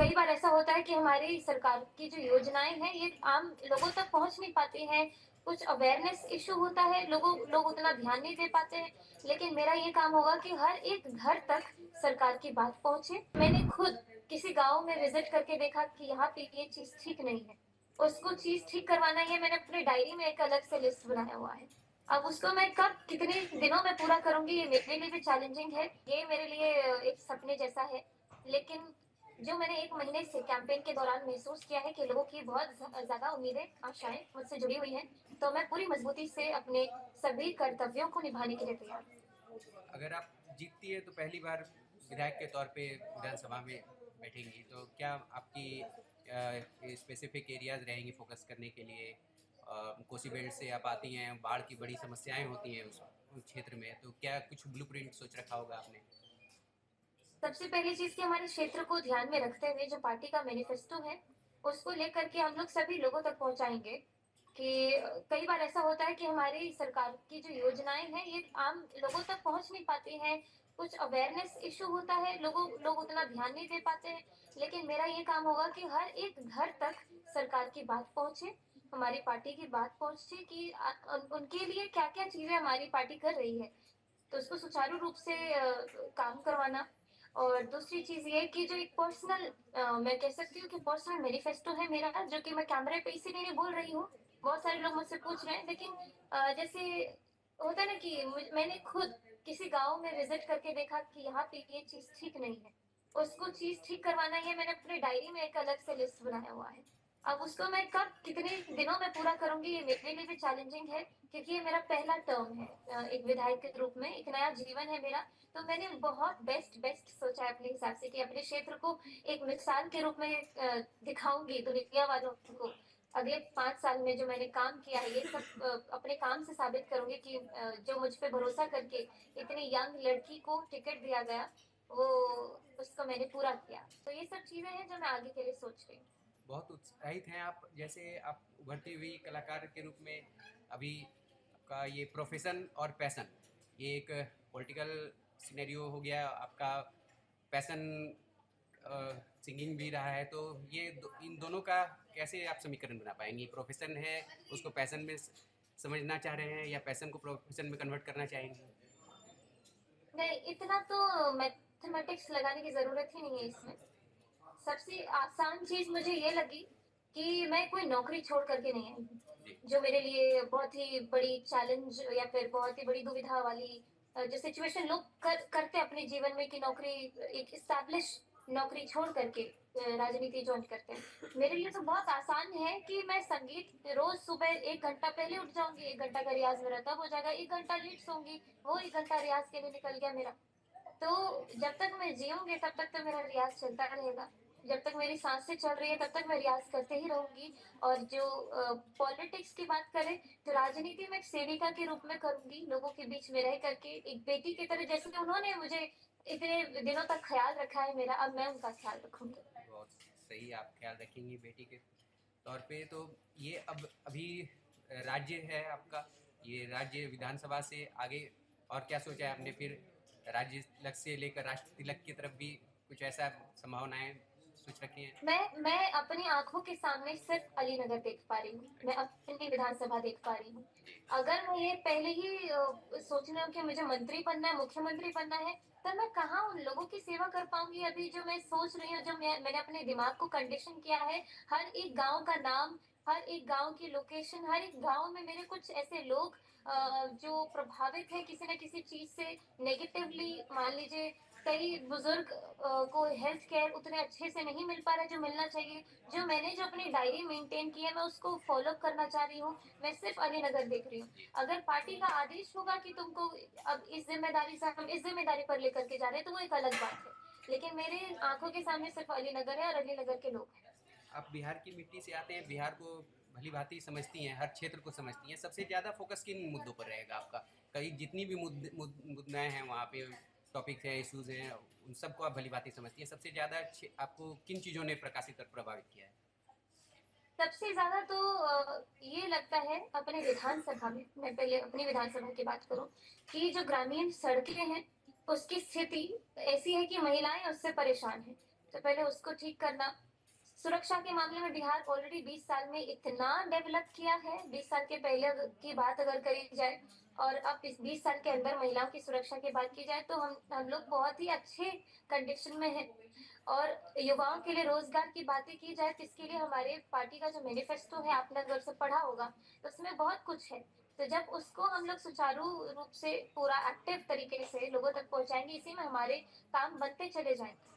कई बार ऐसा होता है कि हमारी सरकार की जो योजनाएँ हैं, ये आम लोगों तक पहुँच नहीं पाती हैं। कुछ अवेयरनेस इश्यू होता है, लोग उतना ध्यान नहीं दे पाते हैं। लेकिन मेरा ये काम होगा कि हर एक घर तक सरकार की बात पहुँचे। मैंने खुद किसी गाँव में विज़िट करके देखा कि यहाँ पे ये चीज़ ठीक नहीं है। उसको चीज़ ठीक करवाना है, मैंने अपनी डायरी में एक अलग से लिस्ट बनाया हुआ है। अब उसको मैं कब कितने दिनों में पूरा करूँगी, ये मेरे लिए भी चैलेंजिंग है। ये मेरे लिए एक सपने जैसा है। लेकिन जो मैंने 1 महीने से कैंपेन के दौरान महसूस किया है कि लोगों की बहुत ज़्यादा उम्मीदें, आशाएँ मुझसे जुड़ी हुई हैं, तो मैं पूरी मज़बूती से अपने सभी कर्तव्यों को निभाने के लिए तैयार हूँ। अगर आप जीतती है तो पहली बार विधायक के तौर पे विधानसभा में बैठेंगी, तो क्या आपकी स्पेसिफिक एरियाज रहेंगी फोकस करने के लिए? कोसी बेल्ट से आप आती हैं, बाढ़ की बड़ी समस्याएं होती हैं उस क्षेत्र में, तो क्या कुछ ब्लूप्रिंट सोच रखा होगा आपने? सबसे पहली चीज़ कि हमारे क्षेत्र को ध्यान में रखते हुए जो पार्टी का मैनिफेस्टो है, उसको लेकर के हम लोग सभी लोगों तक पहुँचाएँगे कि कई बार ऐसा होता है कि हमारी सरकार की जो योजनाएँ हैं, ये आम लोगों तक पहुँच नहीं पाती हैं। कुछ अवेयरनेस इश्यू होता है, लोग उतना ध्यान नहीं दे पाते हैं। लेकिन मेरा ये काम होगा कि हर एक घर तक सरकार की बात पहुँचे, हमारी पार्टी की बात पहुँचे कि उनके लिए क्या-क्या चीज़ें हमारी पार्टी कर रही है। तो उसको सुचारू रूप से काम करवाना। और दूसरी चीज़ ये है कि जो एक पर्सनल मैं कह सकती हूँ कि पर्सनल मैनिफेस्टो है मेरा, जो कि मैं कैमरे पे इसीलिए नहीं बोल रही हूँ। बहुत सारे लोग मुझसे पूछ रहे हैं, लेकिन जैसे होता है ना कि मैंने खुद किसी गाँव में विज़िट करके देखा कि यहाँ पे ये चीज़ ठीक नहीं है। उसको चीज़ ठीक करवाना है, मैंने अपनी डायरी में एक अलग से लिस्ट बनाया हुआ है। अब उसको मैं कब कितने दिनों में पूरा करूँगी, ये मेरे लिए भी चैलेंजिंग है, क्योंकि ये मेरा पहला टर्म है एक विधायक के रूप में, एक नया जीवन है मेरा। तो मैंने बहुत बेस्ट बेस्ट सोचा है अपने हिसाब से कि अपने क्षेत्र को एक मिसाल के रूप में दिखाऊँगी दुनिया वालों को। अगले 5 साल में जो मैंने काम किया है, ये सब अपने काम से साबित करूँगी कि जो मुझ पे भरोसा करके इतनी यंग लड़की को टिकट दिया गया, वो उसको मैंने पूरा किया। तो ये सब चीज़ें हैं जो मैं आगे के लिए सोच रही हूँ। बहुत उत्साहित हैं आप, जैसे आप उभरती हुई कलाकार के रूप में। अभी आपका ये प्रोफेशन और पैशन, ये एक पॉलिटिकल सिनेरियो हो गया आपका। पैशन सिंगिंग भी रहा है, तो इन दोनों का कैसे आप समीकरण बना पाएंगी? प्रोफेशन है, उसको पैशन में समझना चाह रहे हैं, या पैशन को प्रोफेशन में कन्वर्ट करना चाहेंगी? नहीं, इतना तो मैथमेटिक्स लगाने की ज़रूरत ही नहीं है इसमें। सबसे आसान चीज़ मुझे ये लगी कि मैं कोई नौकरी छोड़ कर के नहीं आई हूँ, जी। जो मेरे लिए बहुत ही बड़ी चैलेंज या फिर बहुत ही बड़ी दुविधा वाली जो सिचुएशन लोग करते हैं अपने जीवन में कि नौकरी एक एस्टैब्लिश नौकरी छोड़ कर के राजनीति जॉइन करते हैं। मेरे लिए तो बहुत आसान है कि मैं संगीत रोज़ सुबह 1 घंटा पहले उठ जाऊँगी, 1 घंटा का रियाज़ मेरा तब हो जाएगा, 1 घंटा लेट सोऊँगी, वो 1 घंटा रियाज़ के लिए निकल गया मेरा। तो जब तक मैं जीऊँगी तब तक तो मेरा रियाज़ चलता रहेगा। जब तक मेरी साँसें चल रही है तब तक मैं रियाज़ करते ही रहूँगी। और जो पॉलिटिक्स की बात करें, तो राजनीति में एक सेविका के रूप में करूँगी, लोगों के बीच में रह कर के एक बेटी की तरह, जैसे उन्होंने मुझे इतने दिनों तक ख़्याल रखा है मेरा, अब मैं उनका ख़्याल रखूँगी। बहुत सही, आप ख्याल रखेंगी बेटी के तौर पे। तो ये अब अभी राज्य है आपका, ये राज्य विधानसभा से आगे और क्या सोचा है आपने फिर? राज्य तिलक से लेकर राष्ट्र तिलक की तरफ भी कुछ ऐसा संभावनाएं सोच रखी हैं? मैं अपनी आँखों के सामने सिर्फ़ अलीनगर देख पा रही हूँ, मैं अपनी विधानसभा देख पा रही हूँ। जी। अगर मैं ये पहले ही सोच रही हूँ कि मुझे मंत्री बनना है, मुख्यमंत्री बनना है, तब मैं कहाँ उन लोगों की सेवा कर पाऊँगी? अभी जो मैं सोच रही हूँ, जो मैंने अपने दिमाग को कंडीशन किया है, हर एक गाँव का नाम, हर एक गाँव की लोकेशन, हर एक गाँव में मेरे कुछ ऐसे लोग जो प्रभावित हैं किसी न किसी चीज़ से नेगेटिवली। मान लीजिए कई बुजुर्ग को हेल्थ केयर उतने अच्छे से नहीं मिल पा रहा है जो मिलना चाहिए। जो अपनी डायरी मेंटेन की है, मैं उसको फॉलो करना चाह रही हूँ। मैं सिर्फ अलीनगर देख रही हूँ। जी। अगर पार्टी का आदेश होगा कि तुमको अब इस जिम्मेदारी से हम इस जिम्मेदारी पर लेकर के जा रहे हैं, तो वो एक अलग बात है। लेकिन मेरे आंखों के सामने सिर्फ अलीनगर है और अलीनगर के लोग हैं। आप बिहार की मिट्टी से आते हैं, बिहार को भली भांति समझती हैं, हर क्षेत्र को समझती हैं। सबसे ज़्यादा फोकस किन मुद्दों पर रहेगा आपका? कई जितनी भी मुद्दाएं हैं वहाँ पे, टॉपिक्स हैं, इश्यूज हैं, उन सबको आप भली भांति समझती हैं। सबसे ज़्यादा आपको किन चीज़ों ने प्रकाशित और प्रभावित किया है? सबसे ज्यादा तो ये लगता है अपने विधानसभा में, मैं पहले अपनी विधानसभा की बात करूं, कि जो ग्रामीण सड़कें हैं उसकी स्थिति ऐसी है कि महिलाएं उससे परेशान हैं। तो पहले उसको ठीक करना। सुरक्षा के मामले में बिहार ऑलरेडी 20 साल में इतना डेवलप किया है, 20 साल के पहले की बात अगर करी जाए और अब इस 20 साल के अंदर महिलाओं की सुरक्षा की बात की जाए तो हम लोग बहुत ही अच्छे कंडीशन में हैं। और युवाओं के लिए रोजगार की बातें की जाए तो इसके लिए हमारे पार्टी का जो मैनिफेस्टो है आपने अगर से पढ़ा होगा तो उसमें बहुत कुछ है। तो जब उसको हम लोग सुचारू रूप से पूरा एक्टिव तरीके से लोगों तक पहुंचाएंगे, इसी में हमारे काम बनते चले जाएंगे।